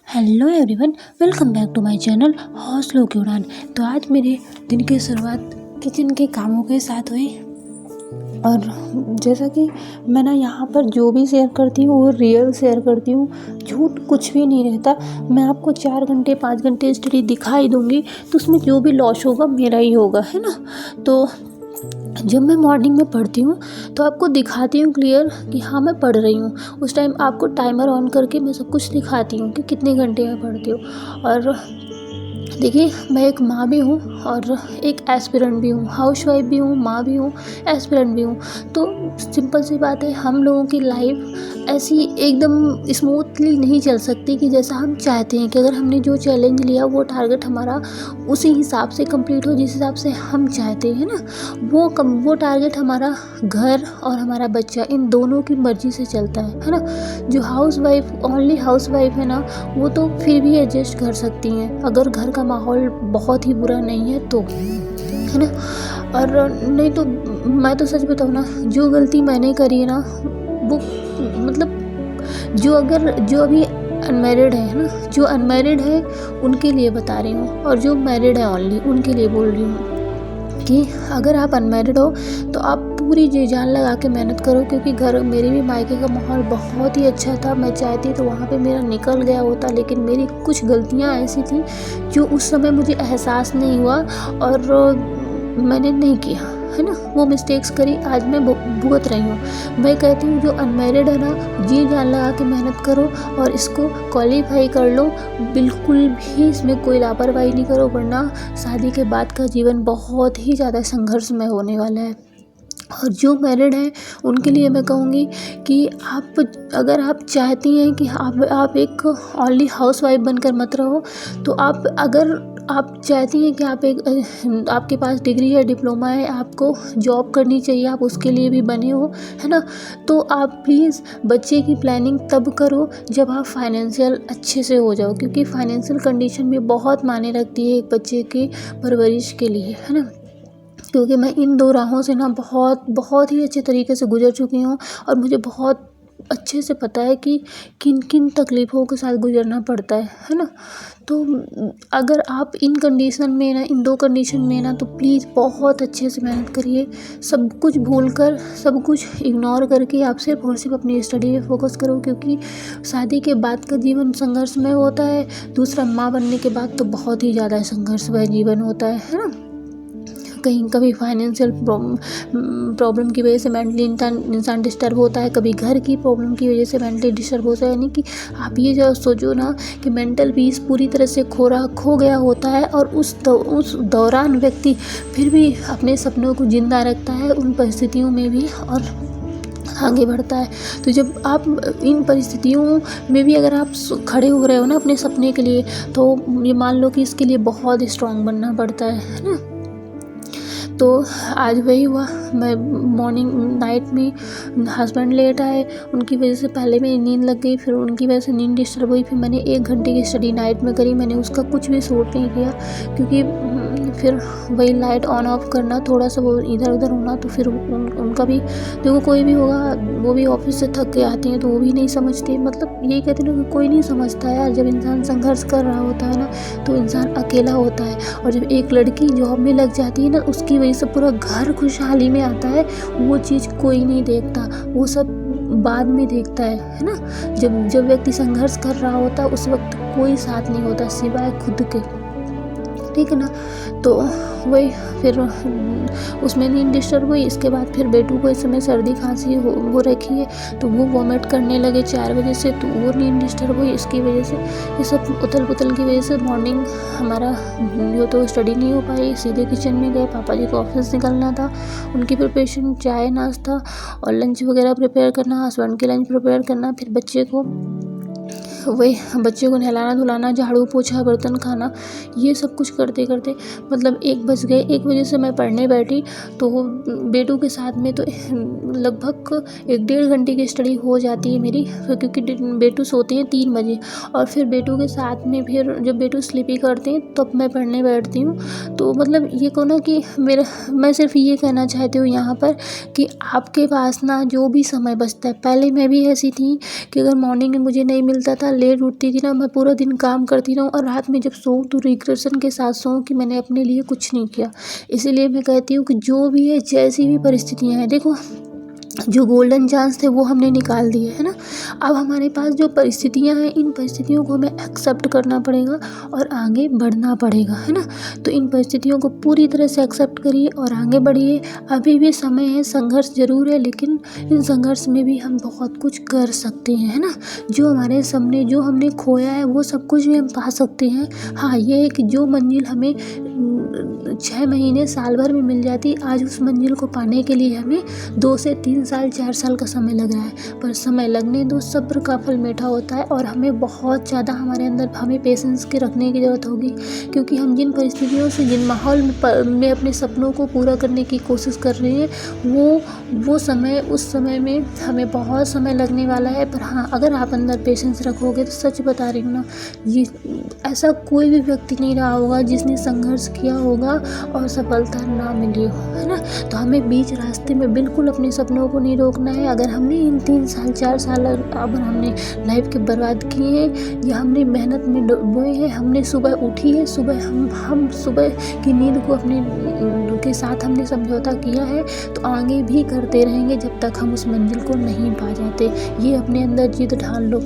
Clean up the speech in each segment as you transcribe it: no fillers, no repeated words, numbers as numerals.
Hello everyone, welcome back to my channel हौसलों की उड़ान। तो आज मेरे दिन की शुरुआत किचन के कामों के साथ हुई। और जैसा कि मैं ना यहाँ पर जो भी शेयर करती हूँ वो रियल शेयर करती हूँ, झूठ कुछ भी नहीं रहता। मैं आपको 4 घंटे 5 घंटे स्टडी दिखाई दूँगी तो उसमें जो भी लॉस होगा मेरा ही होगा, है ना। तो जब मैं मॉर्निंग में पढ़ती हूँ तो आपको दिखाती हूँ क्लियर कि हाँ मैं पढ़ रही हूँ। उस टाइम आपको टाइमर ऑन करके मैं सब कुछ दिखाती हूँ कि कितने घंटे में पढ़ती हूँ। और देखिए, मैं एक माँ भी हूँ और एक एस्पिरेंट भी हूँ, हाउसवाइफ भी हूँ, माँ भी हूँ, एस्पिरेंट भी हूँ। तो सिंपल सी बात है, हम लोगों की लाइफ ऐसी एकदम स्मूथली नहीं चल सकती कि जैसा हम चाहते हैं कि अगर हमने जो चैलेंज लिया वो टारगेट हमारा उसी हिसाब से कंप्लीट हो जिस हिसाब से हम चाहते हैं ना। वो टारगेट हमारा घर और हमारा बच्चा इन दोनों की मर्जी से चलता है ना। जो ओनली हाउस वाइफ है ना, वो तो फिर भी एडजस्ट कर सकती हैं अगर घर का माहौल बहुत ही बुरा नहीं है तो, है ना। और नहीं तो मैं तो सच बताऊँ ना, जो गलती मैंने करी है ना वो मतलब जो अभी अनमैरिड है ना, जो अनमैरिड है उनके लिए बता रही हूँ, और जो मैरिड है ओनली उनके लिए बोल रही हूँ कि अगर आप अनमैरिड हो तो आप पूरी जी जान लगा के मेहनत करो। क्योंकि घर मेरे भी मायके का माहौल बहुत ही अच्छा था, मैं चाहती तो वहाँ पे मेरा निकल गया होता, लेकिन मेरी कुछ गलतियाँ ऐसी थी जो उस समय मुझे एहसास नहीं हुआ और मैंने नहीं किया, है ना। वो मिस्टेक्स करी, आज मैं भुगत रही हूँ। मैं कहती हूँ जो अनमैरिड है ना, जी जान लगा के मेहनत करो और इसको क्वालिफाई कर लो। बिल्कुल भी इसमें कोई लापरवाही नहीं करो, वरना शादी के बाद का जीवन बहुत ही ज़्यादा संघर्षमय होने वाला है। और जो मैरिड हैं उनके लिए मैं कहूँगी कि अगर आप चाहती हैं कि आप एक ओनली हाउसवाइफ बनकर मत रहो, तो अगर आप चाहती हैं कि आपके पास डिग्री है, डिप्लोमा है, आपको जॉब करनी चाहिए, आप उसके लिए भी बने हो, है ना। तो आप प्लीज़ बच्चे की प्लानिंग तब करो जब आप फाइनेंशियल अच्छे से हो जाओ, क्योंकि फाइनेंशियल कंडीशन भी बहुत मायने रखती है एक बच्चे की परवरिश के लिए, है ना। क्योंकि मैं इन 2 राहों से ना बहुत ही अच्छे तरीके से गुज़र चुकी हूँ और मुझे बहुत अच्छे से पता है कि किन तकलीफ़ों के साथ गुज़रना पड़ता है ना। तो अगर आप इन कंडीशन में ना, इन 2 कंडीशन में ना, तो प्लीज़ बहुत अच्छे से मेहनत करिए। सब कुछ भूलकर, सब कुछ इग्नोर करके आप सिर्फ़ और सिर्फ अपनी स्टडी पे फोकस करो, क्योंकि शादी के बाद का जीवन संघर्षमय होता है। दूसरा, माँ बनने के बाद तो बहुत ही ज़्यादा संघर्षमय जीवन होता है ना। कभी फाइनेंशियल प्रॉब्लम की वजह से मेंटली इंसान डिस्टर्ब होता है, कभी घर की प्रॉब्लम की वजह से मेंटली डिस्टर्ब होता है। यानी कि आप ये जो सोचो ना कि मेंटल पीस पूरी तरह से खो गया होता है, और उस दौरान व्यक्ति फिर भी अपने सपनों को जिंदा रखता है उन परिस्थितियों में भी और आगे बढ़ता है। तो जब आप इन परिस्थितियों में भी अगर आप खड़े हो रहे हो ना अपने सपने के लिए, तो ये मान लो कि इसके लिए बहुत स्ट्रांग बनना पड़ता है ना। तो आज वही हुआ, मैं नाइट में हस्बैंड लेट आए, उनकी वजह से पहले मेरी नींद लग गई, फिर उनकी वजह से नींद डिस्टर्ब हुई, फिर मैंने 1 घंटे की स्टडी नाइट में करी। मैंने उसका कुछ भी शूट नहीं किया, क्योंकि फिर वही लाइट ऑन ऑफ करना, थोड़ा सा वो इधर उधर होना, तो फिर उनका भी देखो, कोई भी होगा वो भी ऑफिस से थक के आती हैं तो वो भी नहीं समझती। मतलब यही कहते हैं ना कि कोई नहीं समझता यार, जब इंसान संघर्ष कर रहा होता है ना तो इंसान अकेला होता है। और जब एक लड़की जॉब में लग जाती है ना, उसकी वजह से पूरा घर खुशहाली में आता है, वो चीज़ कोई नहीं देखता, वो सब बाद में देखता है ना। जब व्यक्ति संघर्ष कर रहा होता है उस वक्त कोई साथ नहीं होता सिवाय खुद के, ठीक है ना। तो वही फिर उसमें नींद डिस्टर्ब हुई। इसके बाद फिर बेटू को इस समय सर्दी खांसी हो रखी है, तो वो वॉमिट करने लगे 4 बजे से, तो वो नींद डिस्टर्ब हुई। इसकी वजह से ये सब उथल पुथल की वजह से मॉर्निंग हमारा जो तो स्टडी नहीं हो पाई। सीधे किचन में गए, पापा जी को ऑफिस निकलना था, उनकी प्रिपरेशन, चाय नाश्ता और लंच वगैरह प्रिपेयर करना, हस्बैंड के लंच प्रिपेयर करना, फिर बच्चे को नहलाना धुलाना, झाड़ू पोछा, बर्तन खाना, ये सब कुछ करते करते मतलब 1 बज गए। 1 बजे से मैं पढ़ने बैठी तो बेटू के साथ में तो लगभग 1-1.5 घंटे की स्टडी हो जाती है मेरी, क्योंकि बेटू सोते हैं 3 बजे, और फिर बेटू के साथ में फिर जब बेटू स्लीपी करते हैं तब मैं पढ़ने बैठती हूँ। तो मतलब ये कहो ना कि मैं सिर्फ ये कहना चाहती हूँ यहाँ पर कि आपके पास ना जो भी समय बचता है, पहले मैं भी ऐसी थी कि अगर मॉर्निंग में मुझे नहीं मिलता था लेट उठती थी ना, मैं पूरा दिन काम करती रहूँ और रात में जब सोऊँ तो रिग्रेशन के साथ सोऊँ कि मैंने अपने लिए कुछ नहीं किया। इसीलिए मैं कहती हूँ कि जो भी है, जैसी भी परिस्थितियाँ हैं, देखो जो गोल्डन चांस थे वो हमने निकाल दिए, है ना। अब हमारे पास जो परिस्थितियाँ हैं, इन परिस्थितियों को हमें एक्सेप्ट करना पड़ेगा और आगे बढ़ना पड़ेगा, है ना। तो इन परिस्थितियों को पूरी तरह से एक्सेप्ट करिए और आगे बढ़िए। अभी भी समय है, संघर्ष ज़रूर है, लेकिन इन संघर्ष में भी हम बहुत कुछ कर सकते हैं, है ना। जो हमारे सामने, जो हमने खोया है, वो सब कुछ भी हम पा सकते हैं। हाँ, ये है कि जो मंजिल हमें 6 महीने, साल भर में मिल जाती, आज उस मंजिल को पाने के लिए हमें 2 से 3 साल, 4 साल का समय लग रहा है। पर समय लगने दो, सब्र का फल मीठा होता है और हमें बहुत ज़्यादा हमारे अंदर हमें पेशेंस के रखने की ज़रूरत होगी, क्योंकि हम जिन परिस्थितियों से, जिन माहौल में अपने सपनों को पूरा करने की कोशिश कर रहे हैं, वो समय, उस समय में हमें बहुत समय लगने वाला है। पर हाँ, अगर आप अंदर पेशेंस रखोगे तो सच बता रही हूँ ना, ये ऐसा कोई भी व्यक्ति नहीं रहा होगा जिसने संघर्ष किया होगा और सफलता ना मिली हो, है ना। तो हमें बीच रास्ते में बिल्कुल अपने सपनों को नहीं रोकना है। अगर हमने इन 3 साल, 4 साल अगर हमने लाइफ के बर्बाद किए हैं या हमने मेहनत में डुबोए हैं, हमने सुबह उठी है, सुबह हम सुबह की नींद को अपने के साथ हमने समझौता किया है, तो आगे भी करते रहेंगे जब तक हम उस मंजिल को नहीं पा जाते। ये अपने अंदर जिद ठान लो।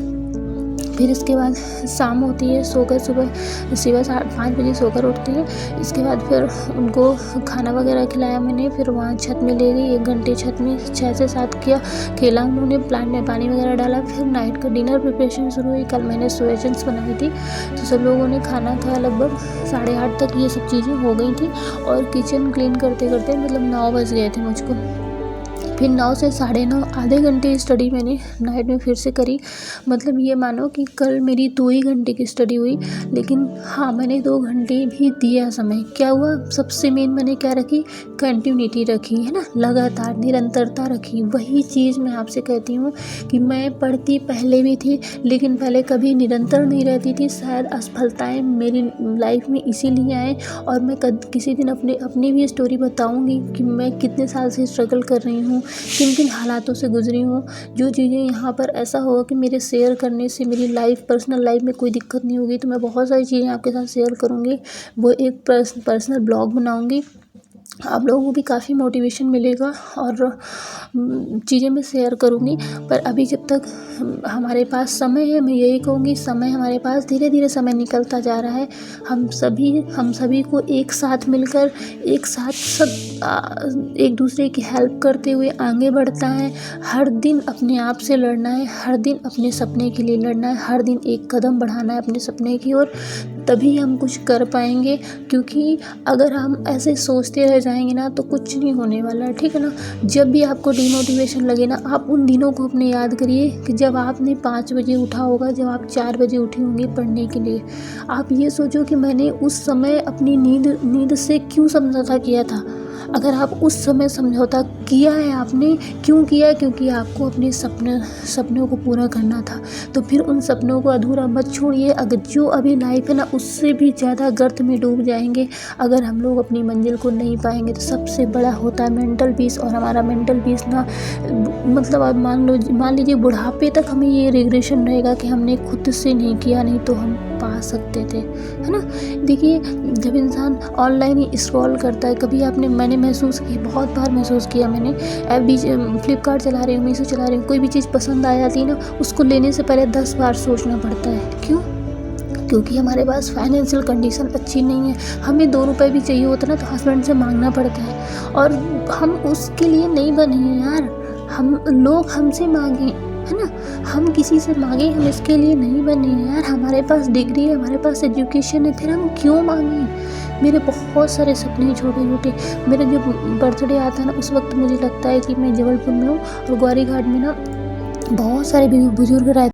फिर इसके बाद शाम होती है, सोकर सुबह 5 बजे सोकर उठती है। इसके बाद फिर उनको खाना वगैरह खिलाया मैंने, फिर वहाँ छत में ले गई, 1 घंटे छत में 6 से 7 खेला उन्होंने, प्लांट में पानी वगैरह डाला। फिर नाइट का डिनर प्रिपरेशन शुरू हुई। कल मैंने सोया चंक्स बनाई थी, तो सब लोगों ने खाना खाया। लगभग 8:30 तक ये सब चीज़ें हो गई थी और किचन क्लीन करते करते मतलब 9 बज गए थे मुझको। फिर 9 से 9:30 आधे घंटे स्टडी मैंने नाइट में फिर से करी। मतलब ये मानो कि कल मेरी 2 ही घंटे की स्टडी हुई, लेकिन हाँ, मैंने 2 घंटे भी दिया समय। क्या हुआ, सबसे मेन मैंने क्या रखी, कंटिन्यूटी रखी, है ना, लगातार निरंतरता रखी। वही चीज़ मैं आपसे कहती हूँ कि मैं पढ़ती पहले भी थी, लेकिन पहले कभी निरंतर नहीं रहती थी। शायद असफलताएँ मेरी लाइफ में इसीलिए आए, और मैं किसी दिन अपनी भी स्टोरी बताऊँगी कि मैं कितने साल से स्ट्रगल कर रही हूँ, किन किन हालातों से गुजरी हूँ। जो चीज़ें यहाँ पर ऐसा होगा कि मेरे शेयर करने से मेरी पर्सनल लाइफ में कोई दिक्कत नहीं होगी, तो मैं बहुत सारी चीज़ें आपके साथ शेयर करूँगी। वो एक पर्सनल ब्लॉग बनाऊँगी, आप लोगों को भी काफ़ी मोटिवेशन मिलेगा और चीज़ें मैं शेयर करूँगी। पर अभी जब तक हमारे पास समय है, मैं यही कहूँगी, समय हमारे पास, धीरे धीरे समय निकलता जा रहा है। हम सभी को एक साथ मिलकर, एक साथ सब एक दूसरे की हेल्प करते हुए आगे बढ़ता है। हर दिन अपने आप से लड़ना है, हर दिन अपने सपने के लिए लड़ना है, हर दिन एक कदम बढ़ाना है अपने सपने की ओर, तभी हम कुछ कर पाएंगे। क्योंकि अगर हम ऐसे सोचते रह जाएंगे ना, तो कुछ नहीं होने वाला है, ठीक है ना। जब भी आपको डिमोटिवेशन लगे ना, आप उन दिनों को अपने याद करिए कि जब आपने 5 बजे उठा होगा, जब आप 4 बजे उठी होंगी पढ़ने के लिए। आप ये सोचो कि मैंने उस समय अपनी नींद से क्यों समझौता किया था। अगर आप उस समय समझौता किया है, आपने क्यों किया? क्योंकि आपको अपने सपनों को पूरा करना था। तो फिर उन सपनों को अधूरा मत छोड़िए। अगर जो अभी लाइफ है ना, उससे भी ज़्यादा गर्त में डूब जाएंगे अगर हम लोग अपनी मंजिल को नहीं पाएंगे। तो सबसे बड़ा होता है मेंटल पीस, और हमारा मेंटल पीस ना, मतलब आप मान लीजिए बुढ़ापे तक हमें ये रिग्रेशन रहेगा कि हमने खुद से नहीं किया, नहीं तो हम पा सकते थे, है ना। देखिए, जब इंसान ऑनलाइन ही स्क्रॉल करता है, कभी मैंने महसूस किया, बहुत बार महसूस किया मैंने, फ्लिपकार्ट चला रही हूँ, मीशो चला रही हूँ, कोई भी चीज़ पसंद आ जाती है ना, उसको लेने से पहले 10 बार सोचना पड़ता है। क्यों? क्योंकि हमारे पास फाइनेंशियल कंडीशन अच्छी नहीं है। हमें 2 रुपए भी चाहिए होता ना, तो हस्बैंड से मांगना पड़ता है, और हम उसके लिए नहीं बने हैं यार। लोग हमसे मांगे, है ना, हम किसी से मांगे, हम इसके लिए नहीं बने हैं यार। हमारे पास डिग्री है, हमारे पास एजुकेशन है, फिर हम क्यों मांगे? मेरे बहुत सारे सपने हैं छोटे छोटे। मेरा जब बर्थडे आता है ना, उस वक्त मुझे लगता है कि मैं जबलपुर में हूँ और ग्वारी घाट में ना बहुत सारे बुजुर्ग रहते